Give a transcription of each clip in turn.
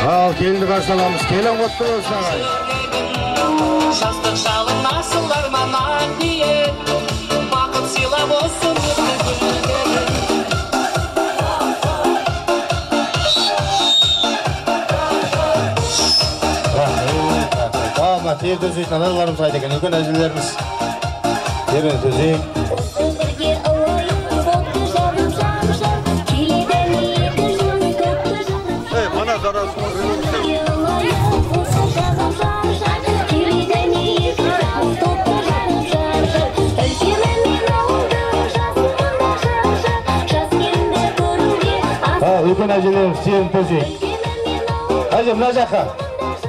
Al kelді қаршаламыз, келін құтты болсын ағай. Жастық шалың асылар манақ ниет, бақыт сыйлап olsun Тер төзейтін аналарымыз қайда екен, үлкен әжелеріміз. Терін төзейік. Мана қарасын үлкен әжелеріміз терін төзейік. Әже, мына жаққа.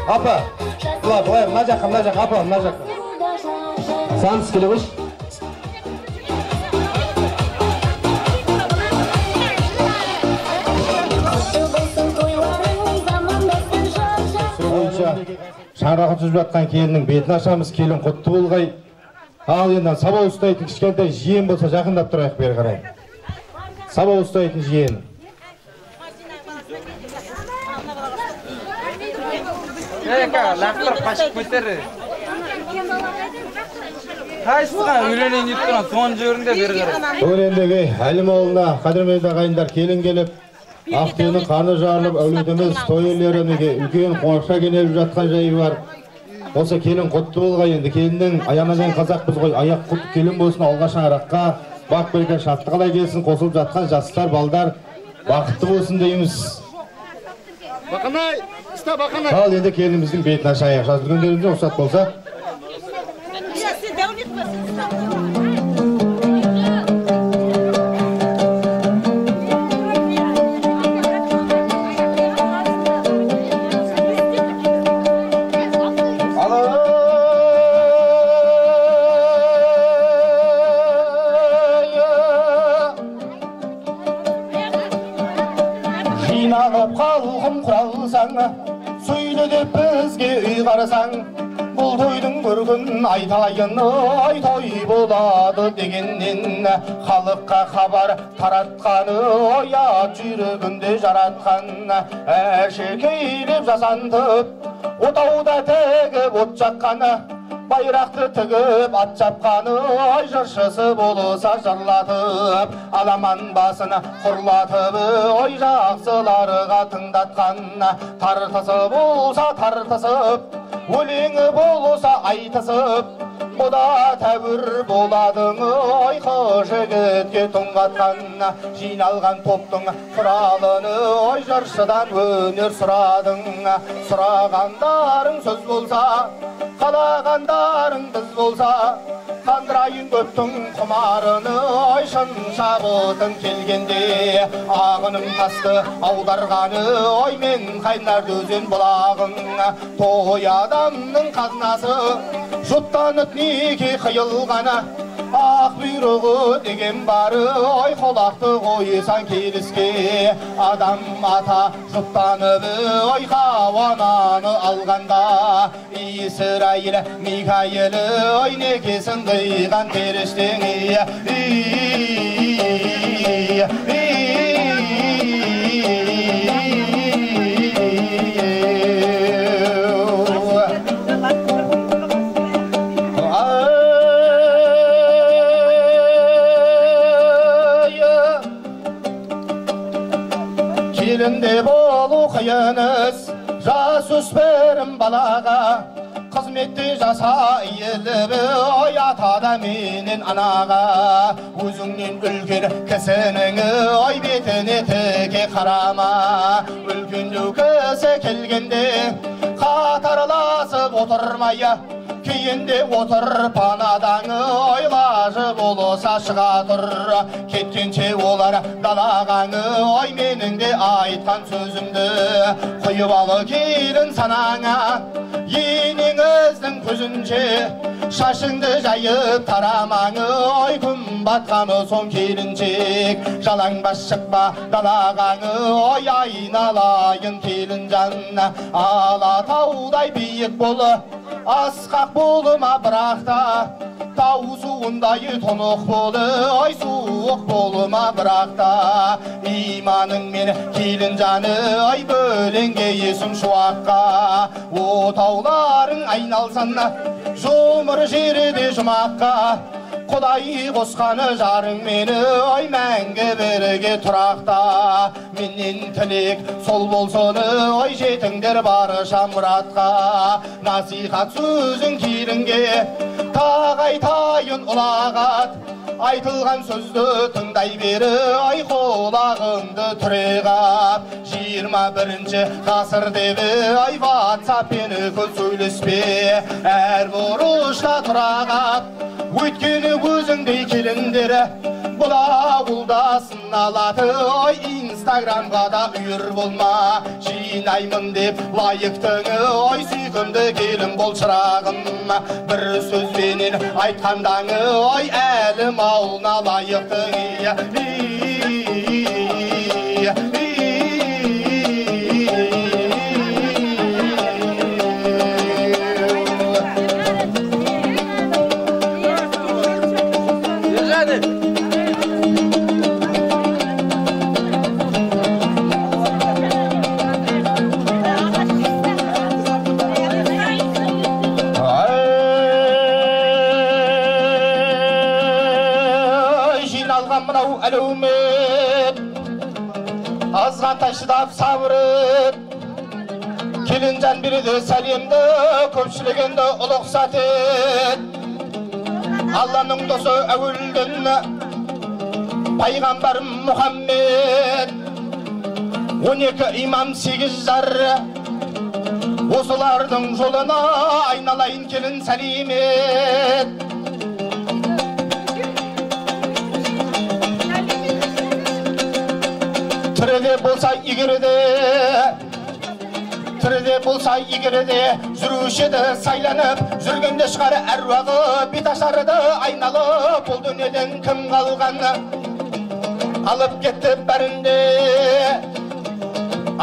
Апа. Былай, мына жаққа, апа, мына жаққа. Саныз келе қойшы. Сүрі бойынша шаңырақын сүзіп жатқан келінің бетін ашамыз, келін құтты болғай. Ал енді саба ұстайтын кішкентай жиен болса жақындап тұрайық бері қарай. Саба ұстайтын жиен. Лақтыр қашып көтері. Қайсыған үйленейін деп тұрған соңын жерінде бері қарай. Бүгін ендегі әлім ауылына қадірменді ағайындар келін келіп, Ақтүйенің қарны жарылып, әулетіміз той иелеріне үлкен қуанышқа кенеліп жатқан жайы бар. Осы келін құтты болғай, енді келіннің аяғынан қазақпыз ғой, аяқ құтты келін болсын, алға шаңыраққа бақ береке шаттық алай келсін, қосылып жатқан жастар, балдар бақытты болсын дейміз. Бақанай, іста бақанай. Ал енді келініміздің бетін ашайық. Жаз күндерінде ұқсат болса. Жинағып қалғым құралсаң, сөйле деп бізге ұйғарсаң, бұл тойдың бір күн айтайын, ой той болады дегеннен, халыққа хабар таратқаны, оят жүрегінде жаратқан, әшекейлеп жасантып, отауда тегіп от жаққаны, байрақты тігіп ат жапқаны, ой жыршысы болса жырлатып, аламан басына құрлатып, ой жақсыларға тыңдатқан, тартысы болса тартысып, өлеңі болса айтысып, бұда тәуір боладың, ой жігітке тұңғатқан, жиналған топтың құралыны, ой жыршыдан өнер сұрадың, сұрағандарың сөз болса, қалағандарың біз болса, қандырайын көптің құмарыны, ой шын шабытың келгенде, ағының тасты аударғаны, ой мен қайнар өзен бұлағың, той адамның қазынасы, жұттанып неке қиылғаны, ақ бұйрығы деген бары, ой қолақты қойсан келіске, адам ата жұттанып, ой Хауананы алғанда, Исраил Микаил, ой некесін қиған періштең, Келінде болу қиыныс, жасөспірім балаға, қызметті жаса еліп, ой атада менен анаға, өзіңнен үлкен кісінің, ой бетіне тіке қарама, үлкендеу кісі келгенде, қатарласып отырмай, кейінде отыр панадан, ойлажы болса шыға тұр, кеткенше олар далағаны, ой менің де айтқан сөзімді, құйып алы келін санаңа, енеңіздің көзінше, шашыңды жайып тарамаңы, ой күн батқаны сон келіншек, жалаң бас шықпа далағаны, ой айналайын келін жанна, Алатаудай биік болы, асқақ болыма бірақта, тау суындай тұнық болы, ой суық болыма бірақта, има туғаның мен келін жаны ай бөленге есім шуаққа отауларың айналсан жұмыр жерде жұмаққа Құдай қосқаны жарың мені ай мәңгі бірге тұрақта менен тілек сол болсын ай жетіңдер барша мұратқа насихат сөзің келінге тағы айтайын ұлағат айтылған сөзді тыңдай бері ай құлағыңды түрегап 21-ші ғасыр дебі ай ватсаппен сөйлеспе әр бұрышта тұрағап өйткені өзіңдей келіндері бұл ауылда сыналады ой инстаграмға да үйір болма жинаймын деп лайықтың ой сүйкімді келін бол шырағым бір сөзбенен айтқандаңы ой әлім ауылына лайықтың мынау әлеумет азғантай шыдап сабырып келін жан береді сәлемді көпшілігінді ұлықсат ет Алланың досы әуелден пайғамбар Мұхаммед 12 имам 8 жар осылардың жолына айналайын келін сәлем ет Тіріде болса егерде жүрушеді сайланып жүргенде шығар әруағы бет ашарыды айналып бұл дүниеден кім қалған алып кетті бәрінде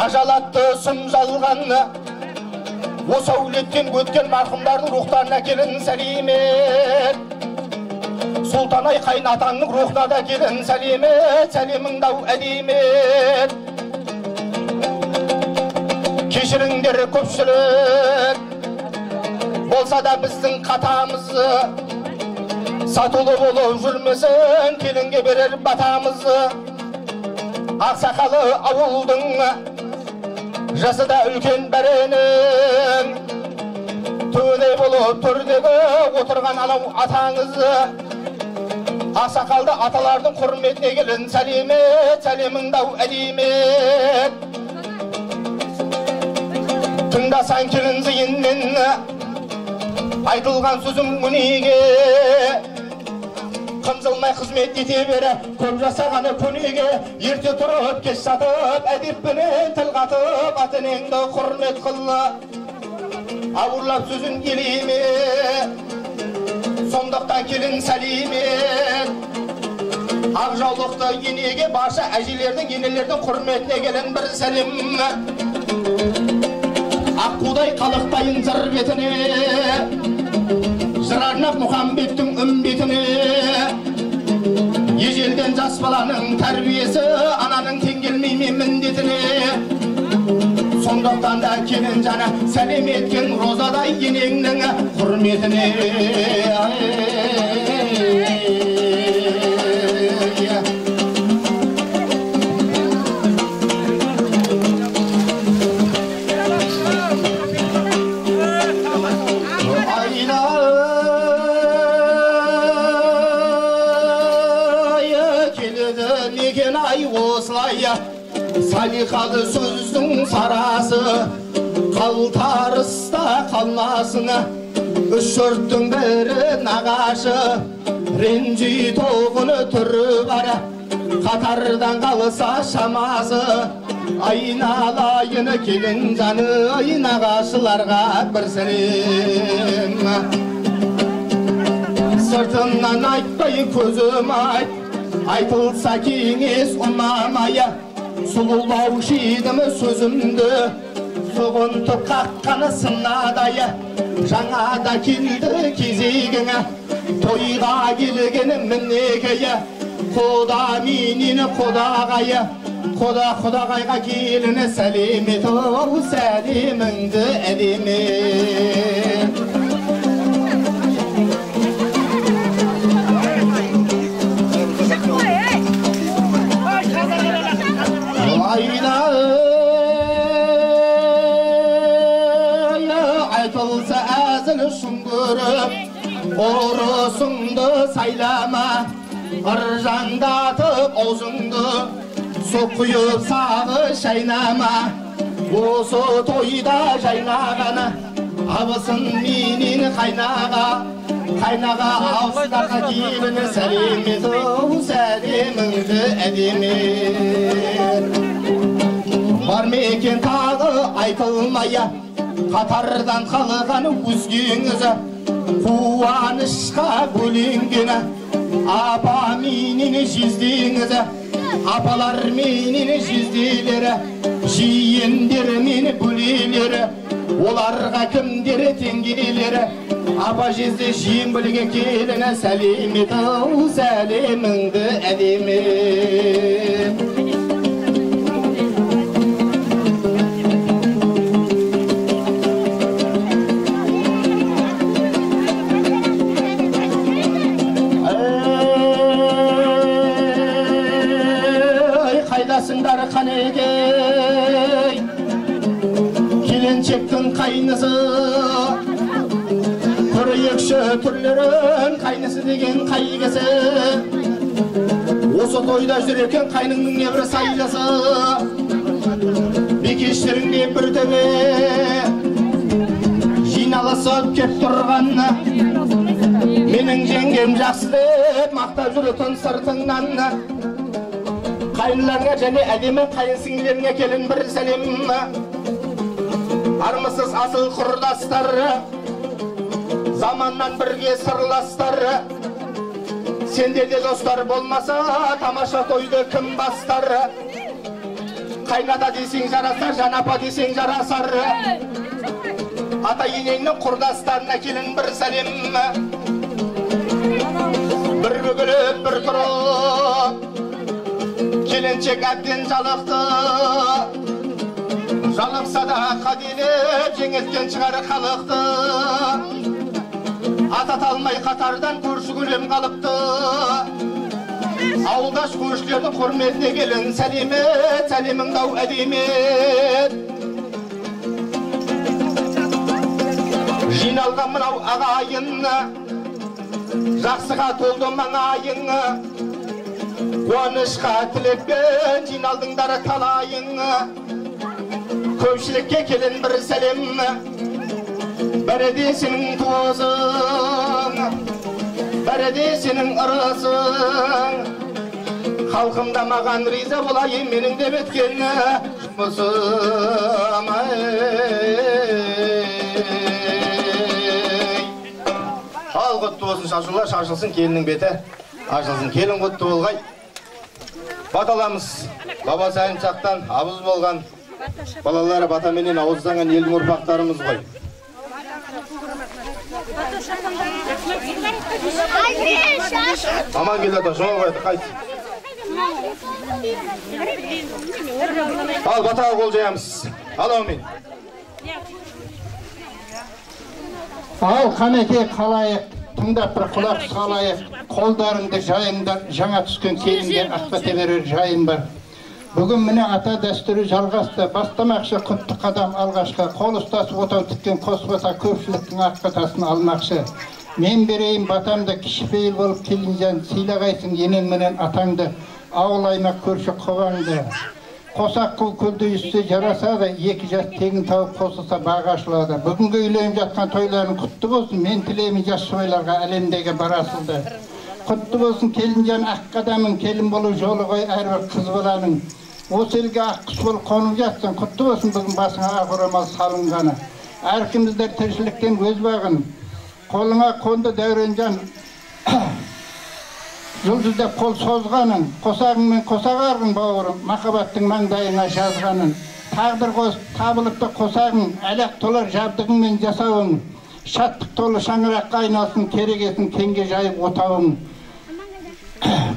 ажалатты сұм жалған осы әулеттен өткен марқұмдардың рухтарына келін сәлем ет Сұлтан-ай қайнатаңның рухына да келін сәлем ет сәлеміңді ау әдем ет кешіріңдер көпшілік болса да біздің қатамыз сатулы болып жүрмесін келінге берер батамыз ақсақалы ауылдың жасы да үлкен бәрінің төне болып төрдегі отырған анау атаңыз ақсақалды аталардың құрметіне келін сәлем ет сәлеміңді ау әдем ет тыңдасаң келін зейінмен айтылған сөзім өнеге қынжылмай қызмет ете бері көп жасағаны көнеге ерте тұрып кеш жатып әдеппенен тіл қатып ата енеңді құрмет қыл ауырлап сөзін елеме сондықтан келін сәлем ет ақ жаулықты енеге барша әжелердің енелердің құрметіне келін бір сәлем аққудай қалықтайын жыр бетіне жыр арнап Мұхаммедтің үмбетіне ежелден жас баланың тәрбиесі ананың тең келмей міндетіне сондықтан да келін жаны сәлем еткен розадай енеңнің құрметіне салиқалы сөздің сарасы қалтарыста қалмасын үш жұрттың бірі нағашы ренжи тоғыны түрі бар қатардан қалса шамасы айналайын келін жаны нағашыларға бір сәлем сыртымнан айтпай көзім айтылса кеңес ұнамай сұлулаушы едім сөзімді сұғынтып қаққаны сынадай жаңада келді кезегіңе тойға келген мінекей құда менен құдағай Құдағайға келіні сәлем ет, сәлеміңді әдеме. Айтылса әзіл шүңгіріп, ұрысыңды сайлама, ыржаңдатып аузыңды, су құйып сағы шайнама. Осы тойда жайнағаны, абысын менен қайнаға, қайнаға ауыздарға келіні сәлем ет, сәлеміңді әдеме. Бар ма екен тағы айтылмая, қатардан қалған өзгеңізі, қуанышқа бөленгені, апа менен жездеңізі, апалар менен жезделері, жиендер мені бөлелері, оларға кімдер теңгелері, апа жезде жиен білге келіні сәлем ет, сәлеміңді әдеме. Қайдасыңдар қанекей, келіншектің қайнысы, көрейікші түрлерін, қайнысы деген қайгысы. Осы тойда жүр екен қайныңның небір сайласы, бекештеріңде бір төбе жиналысып кеп тұрғанны, менің жеңгем жақсы деп мақтап жүретін сыртыңнан. Қайныларыңа және әдемі қайынсіңлеріңе келін бір сәлем. Армысыз асыл құрдастар, заманнан бірге сырластар. Сенде де достар болмаса, тамаша тойды кім бастар? Қайната десең жарасар, жанапа десең жарасар. Ата енеңнің құрдастарына келін бір сәлем. Бір бөгіліп, бір тұрып, келіншек әбден жалықты, жалықса да қадилеп, жеңілткен шығар халықты. Ататалмай қатардан көрші көлем қалыпты, ауылдаш көршілердің құрметіне келін сәлемет, сәлеміңді ау әдемет. Жиналған мынау ағайын, жақсыға толды маңайын, қуанышқа тілекпен жиналдыңдар талайың. Көпшілікке келін бір сәлем, бәрі де сенің туысың, бәрі де сенің ырысың. Халқымда маған риза болайын, менің деп өткен жұмысым. Ал құтты болсын шашулар, шашылсын келіннің беті, ашылсын келін құтты болғай. Баталамыз, баба сайын шақтан абыз болған, балалары батаменен ауызданған елдің ұрпақтарымыз ғой. Аман келді ата, жоға қойды, қайт. Ал батаға қол жаямыз. Ал аумен. Ал қанеке қалайық, тыңдап бір құлақ салайық, қолдарыңды жайыңдар, жаңа түскен келінге ақбате берер жайын бар. Бүгін міне ата дәстүрі жалғасты, бастамақшы құтты қадам алғашқа, қол ұстасып отау тіккен қос бата көпшіліктің ақбатасын алмақшы. Мен берейін батамды, кішіпейіл болып келінжан, сыйлағайсың енең менен атаңды, ауыл аймақ көрші қобаңды. Қосақ қыл көлді үсті жарасады, екі жас тегін тауып қосылса бағы ашылады. Бүгінгі үйленіп жатқан тойларын құтты болсын, мен тілеймін жас шойларға әлемдегі барасылды. Құтты болсын келінжан ақ қадамың, келін болу жолы ғой әрбір қыз баланың. Осы елге ақ құс болып қонып жатсың, құтты болсын бүгін басыңа ақ орамал салынғаны. Әркіміздер тіршіліктен өз бағын, қолыңа қонды дәуренжан, жұлдызда қол созғаның, қосағыңмен қосағарғың бауырым, махаббаттың маңдайыңа жазғаның. Тағдыр қос, табылыпты қосағың, әлек толар жабдығыңмен жасауың. Шаттық толы шаңыраққа айналсын, керегесін кеңге жайып отауың.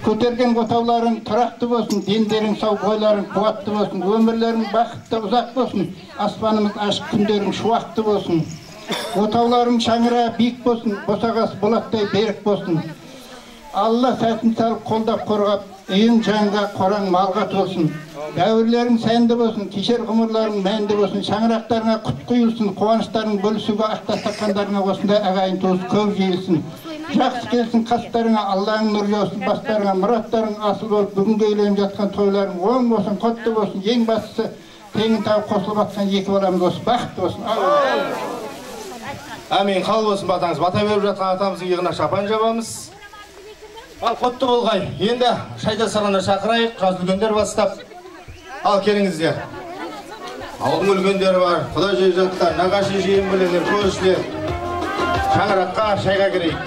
көтерген отауларың тұрақты болсын, дендерің сау, бойларың қуатты болсын, өмірлерің бақытты ұзақ болсын, аспанымыз ашық, күндерің шуақты болсын. Отауларың шаңыра биік болсын, босағасы болаттай берік болсын. Алла сәтін салып қолдап қорғап, үйің жанға, қораң малға толсын. Дәуірлерің сәнді болсын, кешер ғұмырларың мәнді болсын, шаңырақтарыңа құт құйылсын, қуаныштарың бөлісуге ақтастаққандарыңа осындай ағайын туыс көп жиылсын. Жақсы келсін қастарыңа, Алланың нұры жаусын бастарыңа, мұраттарың асыл болып, бүгінгі үйленіп жатқан тойларың оң болсын, құтты болсын, ең бастысы теңін тауып қосылып жатқан екі баламыз болсын, бақытты болсын. Әмин, қал болсын батаңыз. Бата беріп жатқан атамыздың иығына шапан жабамыз. Ал құтты болғай. Енді шайда сарана шақырайық, жас үлкендер бастап. Ал келіңіздер. Ауылдың үлкендері бар, құда жайжаттар, нағашы жиын білендер, көршілер. Шаңыраққа, шайға керейік.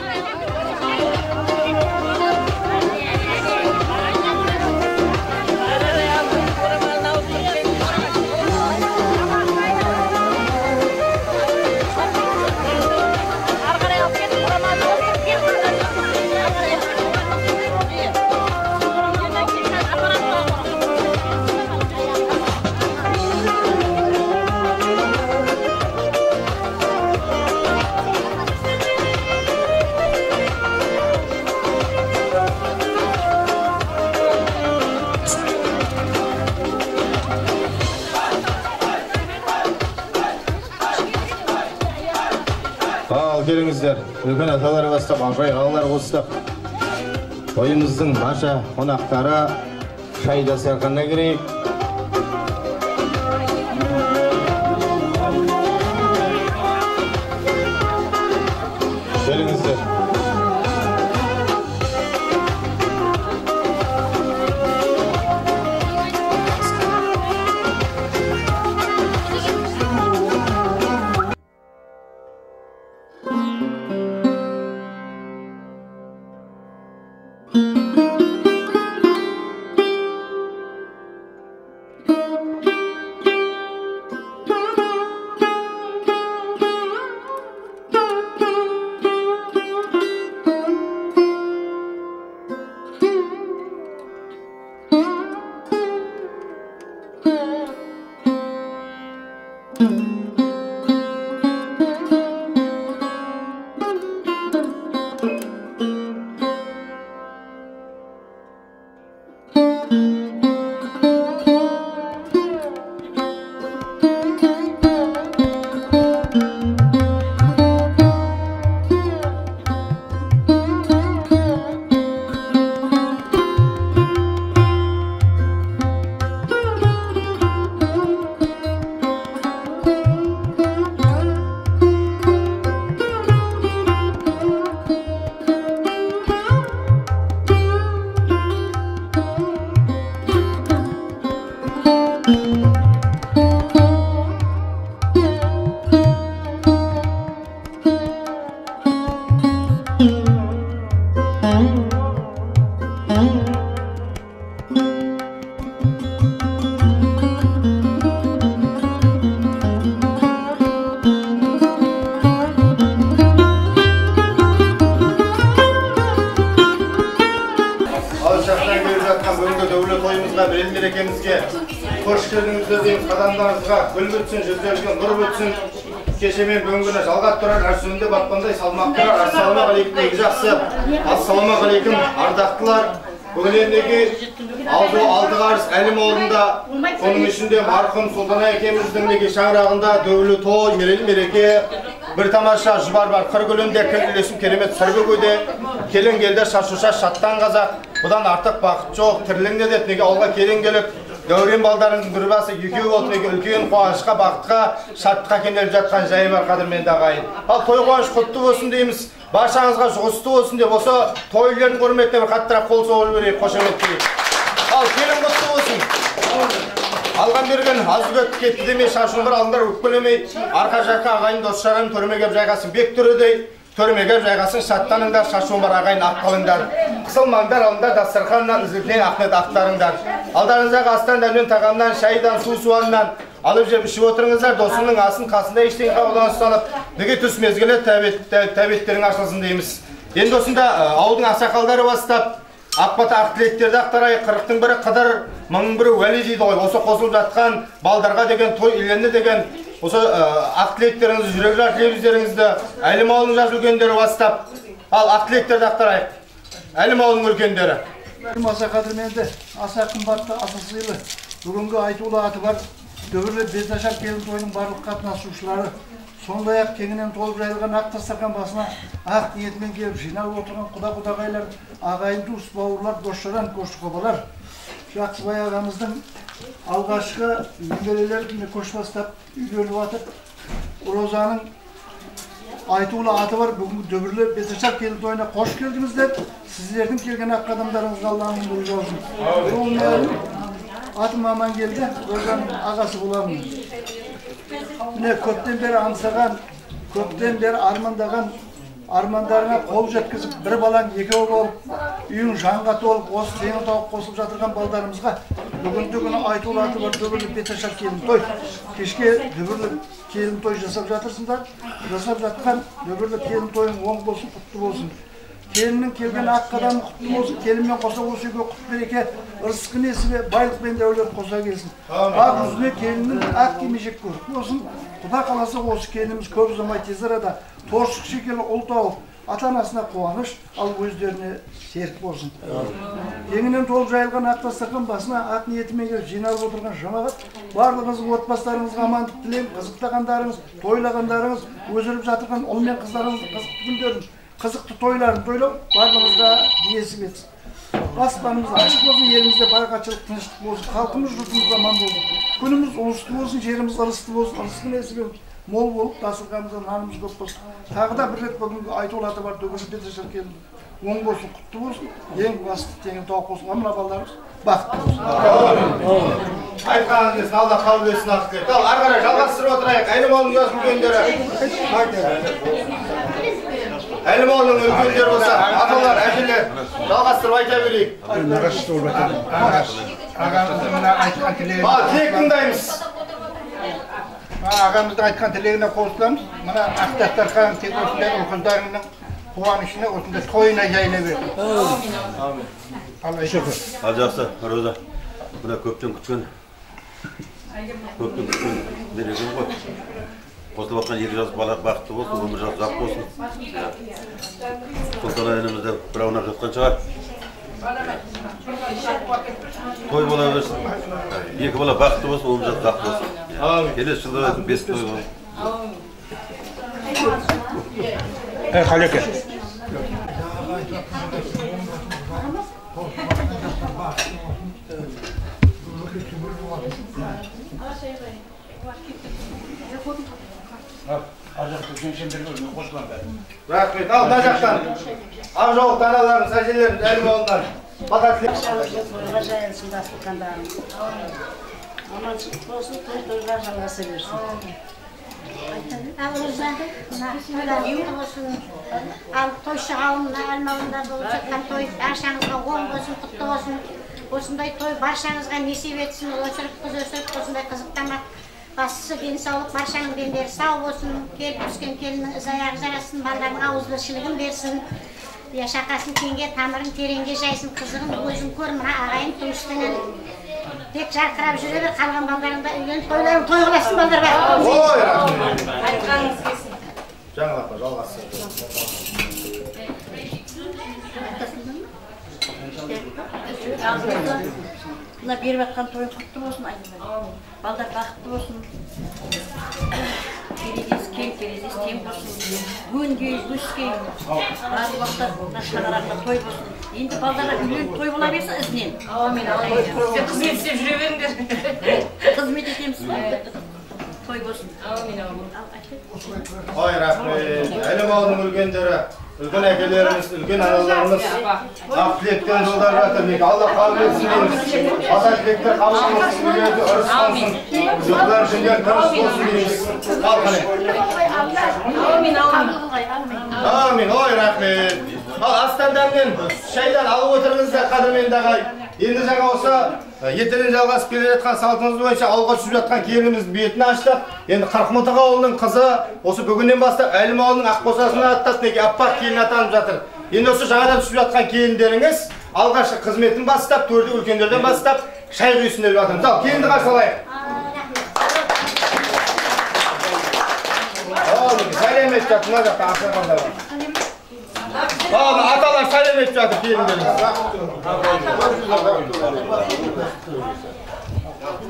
Келіңіздер, үлкен аталары бастап, ағай ағалар қостап, тойымыздың барша қонақтары шай дастарханына кірейік. Келіңіздер. Қадамдарыңызға гүл бүтсін, жүздеріңізге нұр бүтсін. Кешемен бүгінгіні жалғап тұрар, әрсүнінде батпандай салмақ тұрар. Ассалаумағалейкум егі жақсы. Ассалаумағалейкум ардақтылар. Бүгін ендегі алды қарыс әлім орында, оның ішінде марқұм Сұлтан әкеміздің неге шаңырағында дөулі той, мереке, бір тамаша жұбар бар. Қыр гүлінде кілділесім керемет сырғы көйде, келін келді шашуша шаттан қазақ. Бұдан артық бақыт жоқ, тірліңде деді, неге ауылға келін келіп, дәурен балдарының бір басы екеу болды, неге үлкен қуанышқа, бақытқа, шаттыққа кенеліп жатқан жайы бар қадірменді ағайын. Ал той қуаныш құтты болсын дейміз, баршаңызға жұғысты болсын деп осы той үйлерін құрметіне бір қаттырақ қол соғып берейік, қошеметтейік. Ал келін құтты болсын. Алған берген азы көтті кетті демей, шашын бір алындар өкпелемей, арқа жаққа ағайын дос шағын төрмеге жайғасын бек түрідей, төрмеге жайғасын шаттаныңдар, шашуын бар ағайын ақ қалыңдар. Қысылмаңдар, алыңдар дастарханнан үзілген ақмет ақтарыңдар. Алдарыңыздағы астан дәмнен тағамнан, шайдан, су суаннан алып жеп ішіп отырыңыздар. Досының асын қасында ештен қабылдан ұстанып, неге түс мезгілі тәбеттерің ашылсын дейміз. Енді осында ауылдың ақсақалдары бастап, Ақбата ақ тілектерді ақтарай, 40-тың бірі Қыдыр, 1000-ның бірі Уәли дейді ғой. Осы қосылып жатқан балдарға деген той үйленді деген осы ақ тілектеріңізді, жүрек жар тілегіңіздеріңізді Әлім ауылының жас үлкендері бастап, ал ақ тілектерді ақтарайық. Әлім ауылының үлкендері. Аса қадірменді, аса қымбатты, аса сыйлы. Бүгінгі айтулы аты бар Дөбірлі Бесашар келін тойының барлық қатынасушылары, сондай-ақ кеңінен толып жайылған ақ дастархан басына ақ ниетімен келіп жиналып отырған құда-құдағайлар, ағайын туыс бауырлар, дос-жаран, көрші-қобалар. Жақсыбай ағамыздың алғашқы немерелер көш бастап үйленіп жатып, Розаның айтулы аты бар бүгінгі Дөбірлі Бесашар келін тойына қош келдіңіздер. Сіздердің келген ақ қадамдарыңызға Аллахың бұйрығы болсын. Атым аман келді, Розаның ағасы боламын. Міне көптен бері аңсаған, көптен бері армандаған, армандарына қол жеткізіп, бір балаң екеу болып, үйің жанға толып, осы теңі тауып қосылып жатырған балдарымызға бүгінгі күні айтулы аты бар Дөбірлі Бесашар келін той. Кешке Дөбірлі келін той жасап жатырсыңдар. Жасап жатқан Дөбірлі келін тойың оң болсын, құтты болсын. Келіннің келген ақ қадамы құтты болсын. Келінмен қоса осы үйге құт береке, ырысқы несібе, байлықпен дәулет қоса келсін. Ақ жүзіне келіннің ақ кимешек көрік болсын. Құда қаласа осы келініміз көп ұзамай тез арада торшық шекелі ұл тауып, ата-анасына қуаныш, ал өздеріне серік болсын. Кеңінен толып жайылған ақ дастархан басына ақ ниетімен келіп жиналып отырған жамағат, барлығыңыздың отбасыларыңызға амандық тілеймін. Қызықтағандарыңыз, тойлағандарыңыз, өзіріп жатырған ұл мен қыздарыңыздың қызықты күндерін, қызықты тойларын тойлау барлығымызға биесі кетсін. Аспанымыз ашық болсын, елімізде барақатшылық, тыныштық болсын, халқымыз, жұртымыз аман болсын. Күніміз ұлысты болсын, жеріміз ырысты болсын, ырысқы несібе мол болып, дастарханымызда нанымыз көп болсын. Тағы да бір рет бүгінгі айтулы аты бар Дөбірлі Бесашар келін оң болсын, құтты болсын, ең басты теңін тауып болсын. Мына балаларымыз бақытты болсын. Айтқаныңыз келсін, Алла қабыл етсін ақ тілек. Ал ары қарай жалғастырып отырайық. Әлім ауылының жас үлкендері. Әлім ауылының үлкендері болса, аталар, әжелер, жалғастырып айта берейік. Тілек тыңдаймыз. Ағамыздың айтқан тілегіне қосыламыз. Мына ақ дастархан тек осындай ұл-қыздарыңның қуанышына, осындай тойына жайыла берсін. Алла шүкір. Ал жақсы, Роза. Мына көптен күткен мереке ғой. Қосылып жатқан екі жас бала бақытты болсын, өмір жасы ұзақ болсын. Сұлтан інімізді бір аунап жатқан шығар. Той бола берсін. Екі бала бақытты болсын, өмір жасы ұзақ болсын. Келесі жылда 5 той болады. Қалеке. Рахмет. Ал мына жақтан ақ жаулықты аналарымыз, әжелеріміз, Әлім ауылынан бата тілек. Аманшылық болсын, той-тойға жалғаса берсін. Ал Роза, ал тойшы қауымына, Әлмауында болып жатқан той баршаңызға оң болсын, құтты болсын. Осындай той баршаңызға несіп етсін, өсіріп қыз өсіріп, осындай қызықтамақ. Бастысы денсаулық, баршаның дендері сау болсын, келіп түскен келіннің із-аяғы жарасын, балалардың ауызбіршілігін берсін. Шақасын кеңге, тамырын тереңге жайсын, қызығын өзін көр, мына ағайын туыстыңын. Тек жарқырап жүре бер, қалған балдарыңда үйленіп тойларың той қыласын балдар бар. Ой, рахмет. Айтқаныңыз келсін. Жаңалыққа жалғасы. Мына беріп жатқан тойын құтты болсын, балдар бақытты болсын. Терезесі кең, терезесі тең болсын. Өңгей, өскей, барлық уақытта шаңыраққа той болсын. Енді балдарға үйленіп той бола берсін ізінен. Қызмет істеп жүре беріңдер. Қызмет етеміз ба? Той болсын. Ой, рахмет. Әлім ауылының үлкендері, үлкен әкелеріміз, үлкен аналарымыз ақ тілектен жолдар жатыр. Алла қабыл етсін дейміз. Ата тілектер қабыл болсын, үйлерді ұрыс болсын, жұқтылар жүрген тырыс болсын дейміз. Ал қане. Амин, ой, рахмет. Ал астан дәмнен, шайдан алып отырыңыздар, қадірменді ағай. Енді жаңа осы ертеден жалғасып келе жатқан салтымыз бойынша ауылға түсіп жатқан келініміздің бетін аштық. Енді Қырықмылтық ауылының қызы осы бүгіннен бастап Әлім ауылының Ақбосасына аттап аппақ келін атанып жатыр. Енді осы жаңадан түсіп жатқан келіндеріңіз алғашқы қызметін бастап, төрді үлкендерден бастап, шай құйсын деп жатырмыз. Ал, келінді қарсы алайық. Сәлемет жатыр, мына жақта ақырғандар бар. Аталар сәлемет жатыр, келіндеріңіз.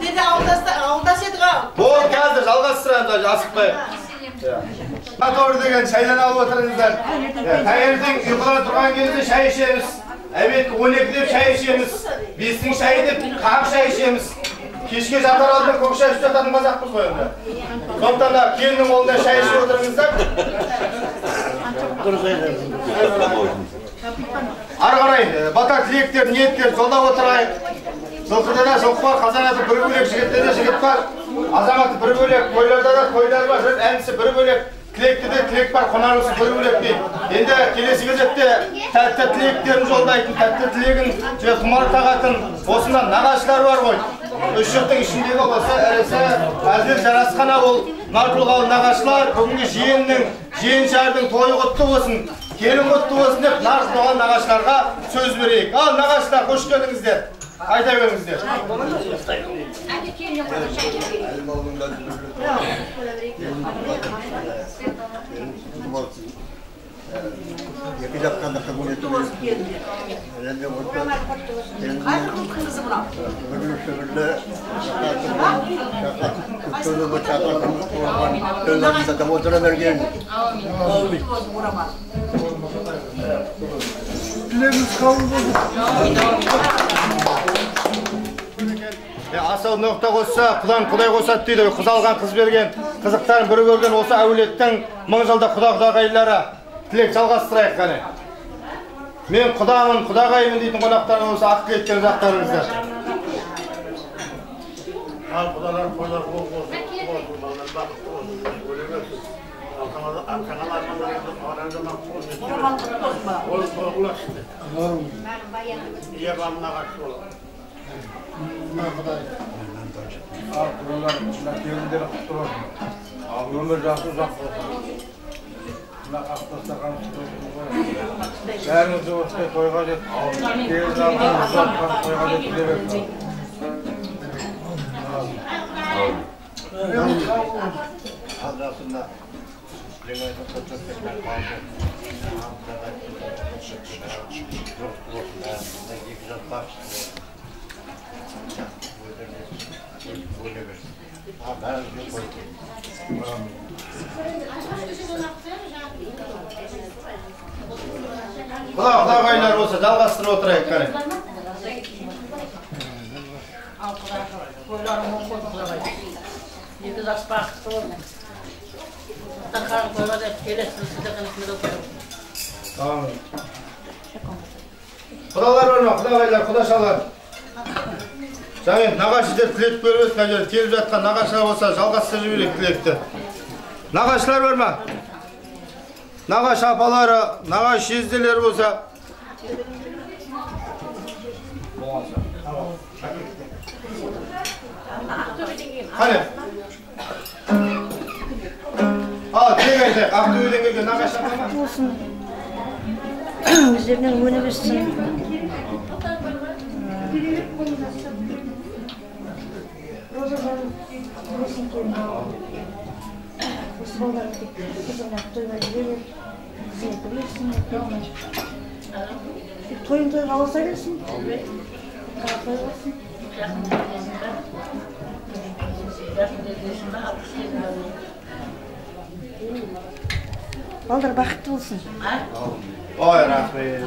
Деді ауылдас едіға. Бол, қазір жалғастырады, асықпай. Моторы деген шайдан алып отырыңыздар. Таңертең ұйқыдан тұрған кезде шай ішеміз. Әбетті 12 деп шай ішеміз. 5-тің шайы деп қақ шай ішеміз. Кешке жатар алдын көк шай ішіп жататын қазақпыз ғой енді. Сондықтан да келіннің қолында шай ішіп отырыңыздар. Ары қарай бата тілектер, ниеттер жолдап отырайық. Жылқыда да жылқы бар, қазанаты бір бөлек, жігітте де жігіт бар. Азаматы бір бөлек, тойларда да тойлар бар, әнісі бір бөлек, тілекте де тілек бар, қонарлысы бір бөлек дейді. Енді келесі кезекте тәтті тілектерін жолдайтын, тәтті тілегін құмар тағатын осында нағашылар бар ғой. Үш жұрттың ішіндегі осы әрісі әзір жарасқан ауыл нар-тұлғалы нағашылар бүгінгі жиеннің, жиеншардың тойы құтты болсын, келін құтты болсын деп нар-тұлғалы нағашыларға сөз берейік. Ал нағашылар, қош келдіңіздер. Айта беріңіздер. Екі жақтан да қабыл ету керек. Асау ноқта қосса, құдан құдай қосады дейді. Қыз алған, қыз берген, қызықтарын бір көрген осы әулеттің мың жылда құда-құдағайлары тілек жалғастырайық қане. Мен құдамын, құдағаймын дейтін қонақтар осы ақ тілектен жақтарыңыздар. Ал құдалар қойлар қол болсын, балдар бақытты болсын, өле берсін. Арқанал армандарыңызды қоғаранжамақ болсын. Ол қоғылашты. Ие бамына қаршы болады. Ал құдалар, келіндері құтты болсын. Ал өмір жасы ұзақ болсын. Бәріңізді осылай тойға жет, келін алған ұзатқан тойға жет деп өтті. Алжасында ленайда көтөктен қалды. Екі жат бақшы өле берсін. Бәріңізге қойып Құдағайлар болса жалғастырып отырайық қане. Қойларым оң қойды құдағай. Екі жас бақытты болсын. Таққан қойға деп келесін сіздердің үкімді қойып. Құдалар бар ма? Құдағайлар, құдашалар. Жаңа нағашы деп тілек беріп өткен келіп жатқан нағашыға болса жалғастырып жіберейік тілекті. Нағашылар бар ма? Нағашы апалары, нағашы жезделері болса. Қане? Ал, тілек айтайық. Ақтөбеден келген нағашы апа ма? Болсын. Өздерінен өніп өссін. Тойын тойға алса келсін. Балдар бақытты болсын. Ой, рахмет.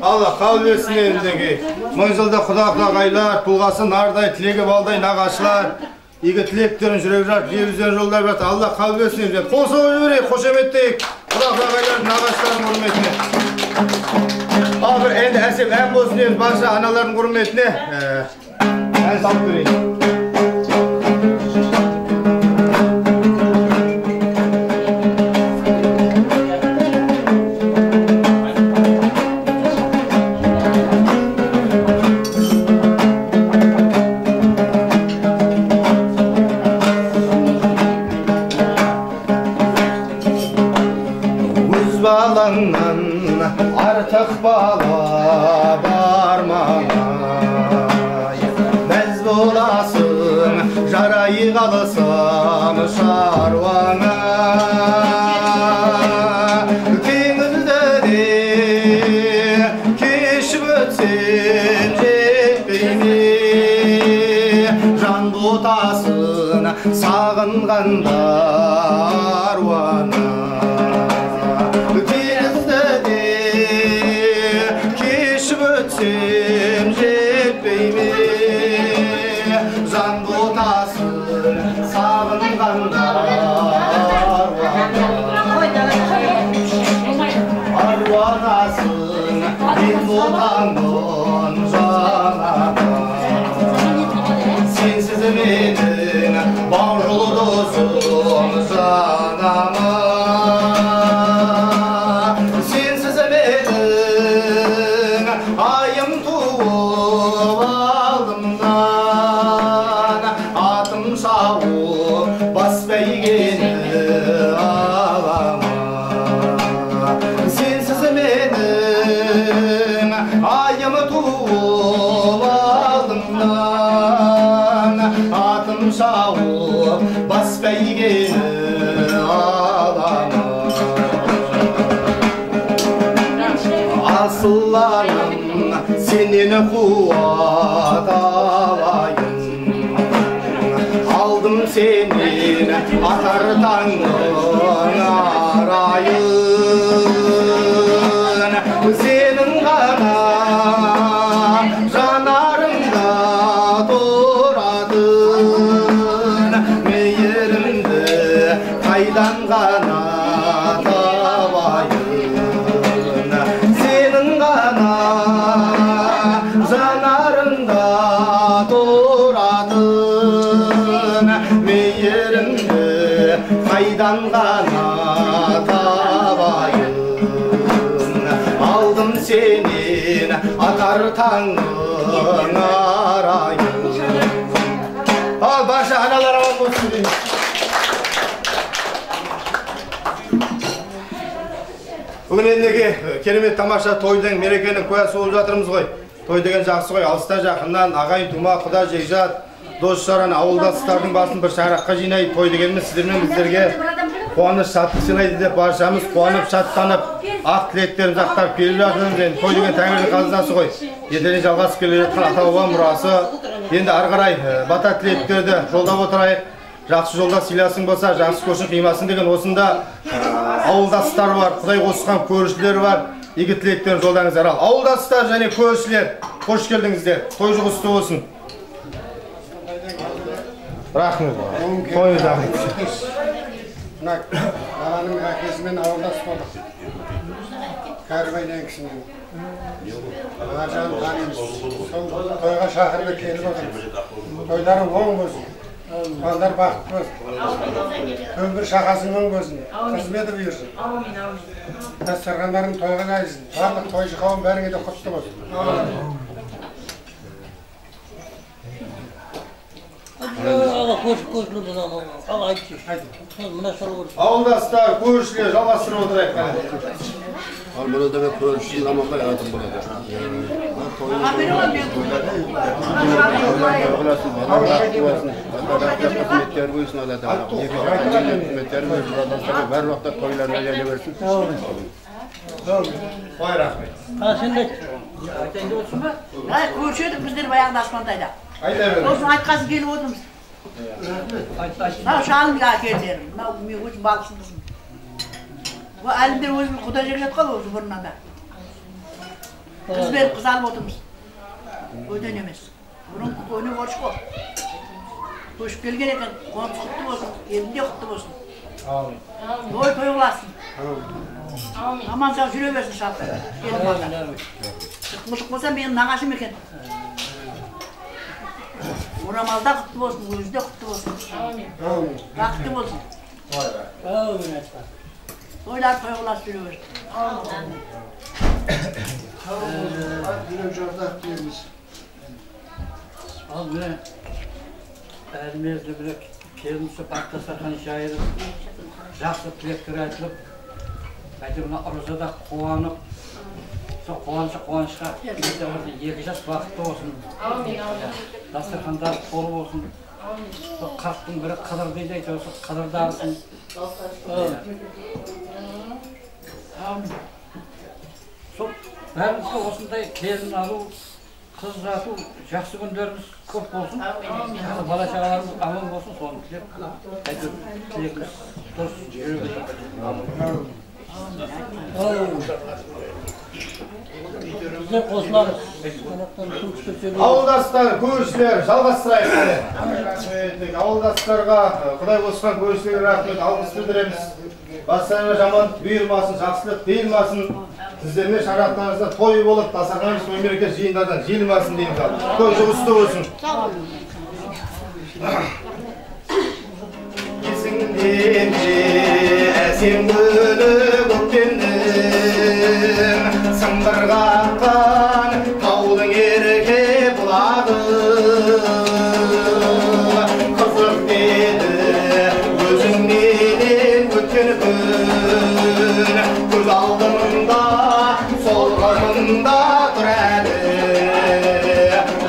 Алла қабыл етсін елдегі. Мың жылда құда-құдағайлар, тұлғасы нардай, тілегі балдай нағашылар. Игі тілектерін жүрек жар, жебізден жолдар бәті. Алла қабыл етсін елдегі. Қол соғы жіберейік, қошеметтейік. Құда-құдағайлардың нағашылардың құрметіне. Ал бір әнді әсем ән болсын енді барша аналардың құрметіне. Ән салып берейік. Артық бала жай қалсам шаруаңа теңізді де кешіп өтсем жетпей ме жан ботасын сағынғанда аруана теңізді де кешіп өтсем жетпей ме жан ботасын сағынғанда аруанасын мен ботаңмын жанама сенсіз менің бау жұлдызым жанама сенсіз менің айым туып алдымнан атым шауып бас бәйгені алама сенсіз менің айым туып алдымнан атым шауып бас бәйгені алама асыланым сенен қуат алайын алдым сенен атар таңның арайын сенің ғана жанарыңда тұратын мейірімді қайдан ғана табайын сенің ғана жанарыңда тұратын мейірімді қайдан ғана табайын алдым сенен атар таңның арайын ал барша аналар аман болсын деймін. Бүгін ендігі керемет тамаша тойдың мерекенің куәсі болып жатырмыз ғой. Той деген жақсы ғой, алыста жақыннан ағайын тума, құда жекжат, дос жаран, ауылдастардың басын бір шаңыраққа жинай. Той дегеніміз сіздермен біздерге қуаныш, шаттық сыйлайды деп баршамыз қуанып, шаттанып, ақ тілектерін жақтарып келіп жатырмыз. Енді той деген тәңірдің қазынасы ғой. ертең жалғасып келе жатқан ата-баба мұрасы. Енді ары қарай бата тілектерді жолдап отырайық. Жақсы жолда сыйласың болса, жақсы көшін қимасын деген осында ауылдастар бар, Құдай қосқан көршілер бар. Игі тілектерін жолдаңыздар. Ауылдастар және көршілер, қош келдіңіздер. Той жұғысты болсын. Рахмет. Тойыңыз рахмет. Мына баланың әкесімен ауылдас болдық. Кәрібайдан кісімен. Ажан танымыз. Сол тойға шақырып келіп отырмыз. Тойларың оң болсын. Балдар бақыт болсын. Өмір шақасының болсын. Қызметі бұйырсын. Дастархандарың тойға жайсын. Барлық тойшы қауым бәріңе де құтты болсын. Ауылдастар, көршілер жалғастырып отырайық. Ал burada ve körüşsüz zamanlar hayatım burada. Hizmetler buyursun Allah'tan. Hizmetler buyursun Allah'tan. Her vakit toylarına gele versin. Vay rahmet. Sen de olsun mu? Görüşüyorduk bizleri bayağı Asmantay'da. Olsun aytkası gelip oturmuş. Şalım ya geldirim. Ben balıksın kızım. Bu elimde özüm kuda çekecek kal olsun burnuna da. Kız verip kız alıp oturmuş. Öden emez. Bunun oyunu borç kol. Hoş gelgen eken, komşu kutlu olsun, elinde kutlu olsun. Amin. Toy toy olasın. Aman sen şuraya versin şartı. Gelin bana. Sıkmışık olsa benim nağaşım eken. Oramalda kutlu olsun, gözde kutlu olsun. Vakti olsun. Toylar toy olasın şuraya versin. Birinci orada diyoruz. Al ne? Elimizde bir kelmesi bakta sakan şairi. Жақсы тілектер айтылып, әйтеуір ұрысада қуанып, сол қуанышқа екі жас бақытты болсын. Дастархандар қол болсын, Қақтың бірі қыдыр дейді айтасы, қыдырдарсың. Сол бәрімізге осындай келін алу, қыз жату, жақсы күндеріміз көп болсын. Бала шағаларымыз аман болсын, соны тілеп, тілегіміз дұрыс жүре берсін. Ауылдастар, көршілер, жалғастырайық. Ауылдастарға Құдай қосқан көршілерге рахмет, алғыс білдіреміз. Бастарыңа жаман бұйырмасын, жақсылық тыйылмасын. Сіздермен шараптарыңызда той болып, дастарханымыз той мереке жиындардан жиылмасын дейміз. Той жұғысты болсын. Есіңден әсем күні көктемнің сыңғырғатқан таудың ерке бұлағы қызық деді өзіңнен өткен күн көз алдымда сол қамында тұрады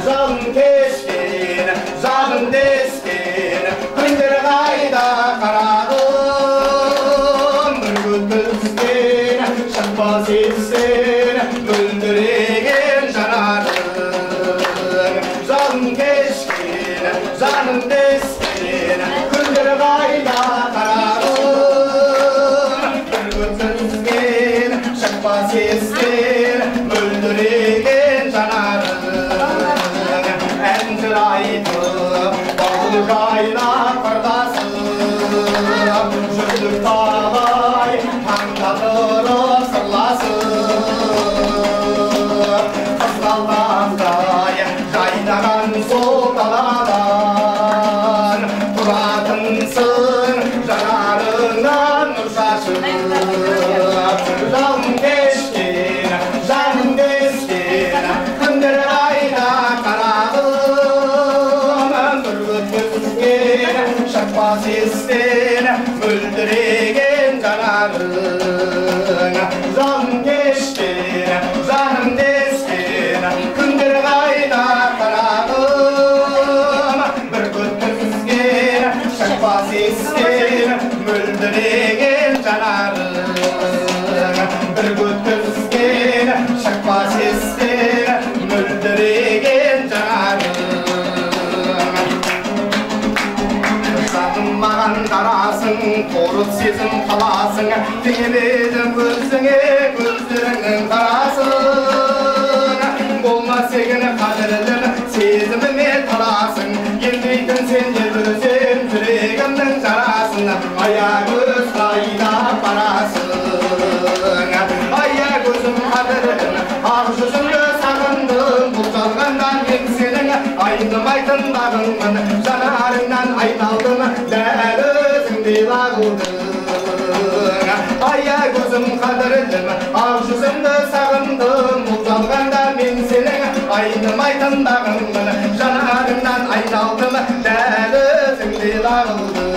жалын кешкен жалын дескен күндер қайда қарадым бір көтілскен шықпас етсен мөлдіреген жанарың жалын кешкен жаным дескен күндер қайда қарадым бір көтілскен шықпас етсен мөлдіреген жанарың әнші айтып бауыл жайнап қырдасып жүрдік талай таңда тұрып сырласып қызғалдақтай жайнаған сол даладан тұратынсың жанарыңнан нұр шашып жалын кешкен жаным дескен күндер қайда қарадым бір өткізген шықпас естен мөлдіреген жанарың жалын кешкен жаным дескен күндер қайда қарадым бір өткізген шықпас естен мөлдіреген жанарың бір өткізген шықпас естен мөлдіреген жанарың маған қарасың, торып сезім қаласың, демедім өзіңе көздеріңнің қарасың. Болмас егін қадірлім, сезіміме таласың, емдейтін сен өзім жүрегімнің жарасын. Аягөз қайда барасың, аягөзім қадірлім, ақ жүзіңді сағындым, бұл жалғанда мен сенің айнымайтын бағыңмын, жанарыңнан айналдым, дәл өзіңдей лағылдың. Аягөзім қадірлім, ақ жүзіңді сағындым, бұл жалғанда мен сенің айнымайтын бағыңмын, жанарыңнан айналдым, дәл өзіңдей лағылдың.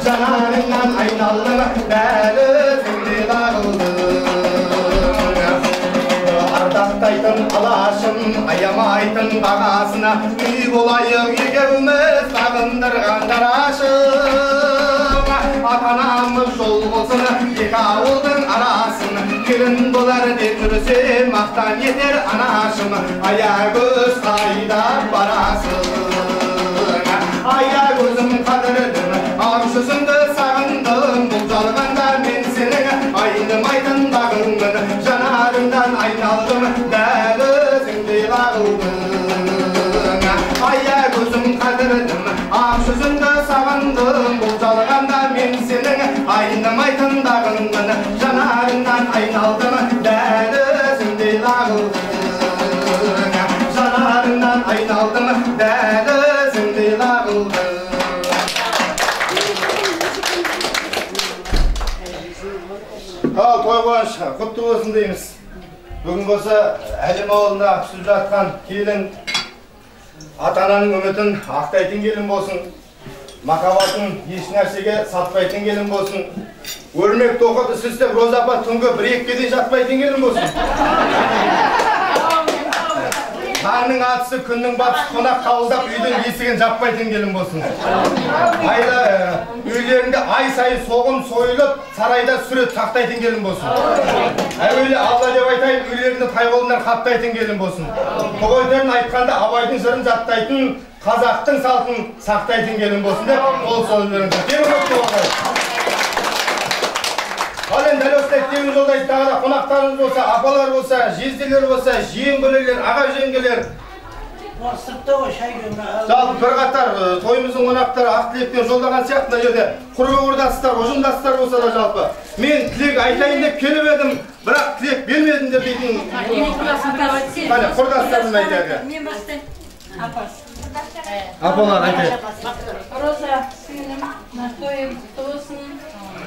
Жанарыңнан айналдым, дәл өзіңдей лағылдың. Ардақтайтын алашым, аямайтын бағасына, үй болайық екеуміз бағындырған жарашым. Ата-анамыз жол болсын, екі ауылдың арасын, келін болар деп жүрсем, мақтан етер анашым. Аягөз қайда барасың, аягөзім қадірлім, ақ жүзіңді сағындым, бұл жалғанда мен сенің айнымайтын бағыңмын, жанарыңдан айналдым, дәл өзіңдей лағылдың. Аягөзім қадірлім, ақ жүзіңді сағындым, бұл жалғанда мен сенің айнымайтын бағыңмын, жанарыңдан айналдым, дәл өзіңдей лағылдың. Жанарыңнан айналдым, дәл өзіңдей лағылдың. Ал той қуаныш, құтты болсын дейміз. Бүгін болса Әлем ауылында түсіп жатқан келін, ата-ананың үмітін ақтайтын келін болсын, махаббатын еш нәрсеге сатпайтын келін болсын, өрмек тоқып іс істеп Роза апа түнгі 1-2-ге дейін жатпайтын келін болсын. Tаңның атысы, күннің батысы қонақ қабылдап, үйдің есігін жаппайтын келін болсын. Айда үйлерінде ай сайын соғым сойылып, сарайда сурет тақтайтын келін болсын. Әуелі Алла деп айтайын, үйлерінде тайғолындар қаптайтын келін болсын. Тоғайдарын айтқанда Абайдың жырын жаттайтын, қазақтың салтын сақтайтын келін болсын деп, қол соғып беріңіздер. Ал енді дәл осылай тегін жолдайды тағы да қонақтарымыз болса, апалар болса, жезделер болса, жиен-бөлелер, аға-жеңгелер. Жалпы бірқатар тойымыздың қонақтары ақ тілекпен жолдаған сияқты, мына жерде құрбы-құрдастар, ұжымдастар болса да жалпы. Мен тілек айтайын деп келіп едім, бірақ тілек бермедім деп дейтін құрдастарымыз айтады. Мен бастайын. Апас. Апалар айтайын. Роза, сүйінім, тойым туысын,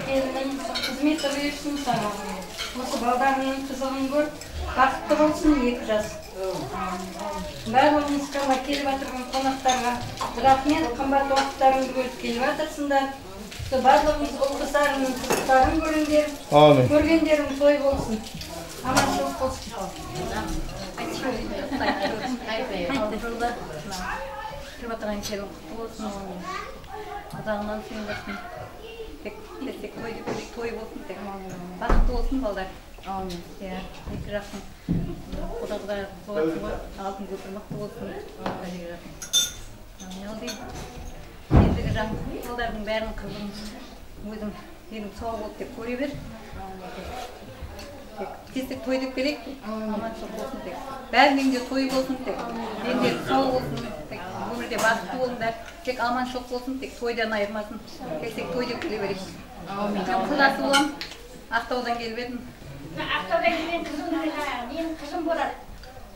келінің қызметі берсін саған. Осы балдарының қызығын көр, бақытты болсын 2 жас. Барлығыңыз қана келіп атырған қонақтарға рахмет, қымбат уақыттарыңды бөліп келіп атырсыңдар. Барлығыңыз ұл-қыздарының қызықтарын көріңдер. Көргендерің той болсын. Аманшылық болсын. Кірбатырған келін құтты болсын. Қазағынан сүйінбасын. Тек той болсын, тек бақытты болсын балдар. Екі жақын құдағыдар алтын көпір мықты болсын. Ендігі жақын балдардың бәрін қызым өзім денім сау болды деп көре бер. Тек той деп керек, аманшылық болсын тек. Бәрінің де той болсын тек. Дендері сау болсын тек. Өмірде бақытты болыңдар. Тек аманшылық болсын тек. Тойдан айырмасын. Тек той деп келе берейік. Мен құдасы болам. Ақтаудан келіп едім. Ақтаудан келген қызым болады.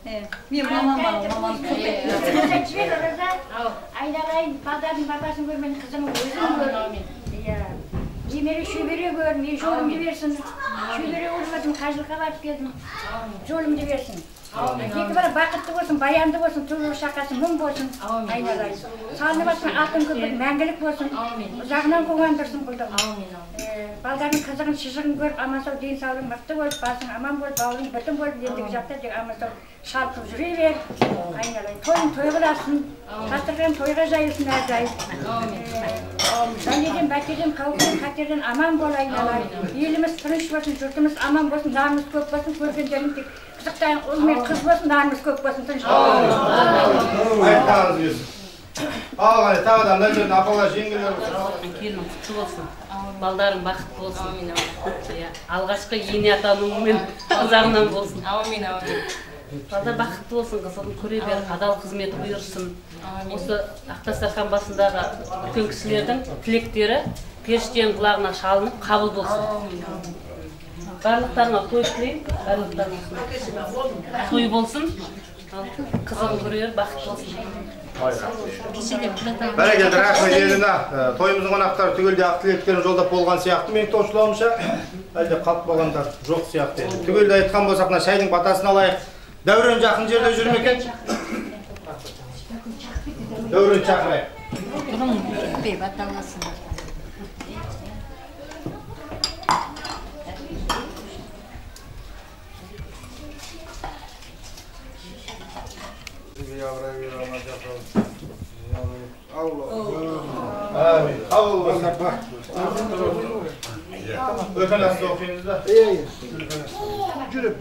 Мен мамам бар, мамам көп еді. Айналайын, балдардың батасын көрмен қызымның өзін көр. Немере шөбере көр, мен жолымды берсін. Шөбере көрмедім, қажылыққа барып келдім. Жолымды берсін. Екі бара бақытты болсын, баянды болсын, тұлғы шақасын, мұң болсын. Айналайын. Салыны басын алтын көпір, мәңгілік болсын. Жағынан қоғандырсын құлдығын. Балдардың қызығын, шыжығын көріп, аман-сау, ден саулың мықты болып, басың аман болып, бауырың бүтін болып, ендігі жақта жек аман-сау шалқып жүре бер. Айналайын. Тойын той қыласын, қастырған тойға жайылсын әрдайым. Бәледен, бәкеден, қауіптен, қатерден аман бол айналайын. Еліміз тыныш болсын, жұртымыз аман болсын, нарымыз көп болсын, көргендерің тек қызықтайын, ұл мен қыз болсын, нарымыз көп болсын, тыныш болсын. Айтағыз келсін. Ал, тағыдан да жерін апалар жеңгелер болсын. Келін құтты болсын. Балдарың бақытты болсын. Алғашқы ене атануымен ұзағынан болсын. Балдар бақытты болсын, қызығын көре бер, адал қызметі бұйырсын. Осы Ақтастархан басындағы үлкен кісілердің тілектері періштенің құлағына шалынып қабыл болсын. Барлықтарыңа той тілейін, той болсын, қызығын көре бер, бақытты болсын. Бәрекелді, рахмет еліна. Тойымыздың қонақтары түгелде ақ тілектерін жолдап болған сияқты. Мен тоғышылауымша, әлде қалып болғандар жоқ сияқты. Түгелде айтқан болсақ, шайдың батасын алайық. Дәурен жақын жерде жүрме екен? Дәурен шақырайық. Тұрың кетпей, баталасын. Öten hasta okuyunuz da. Жүріп.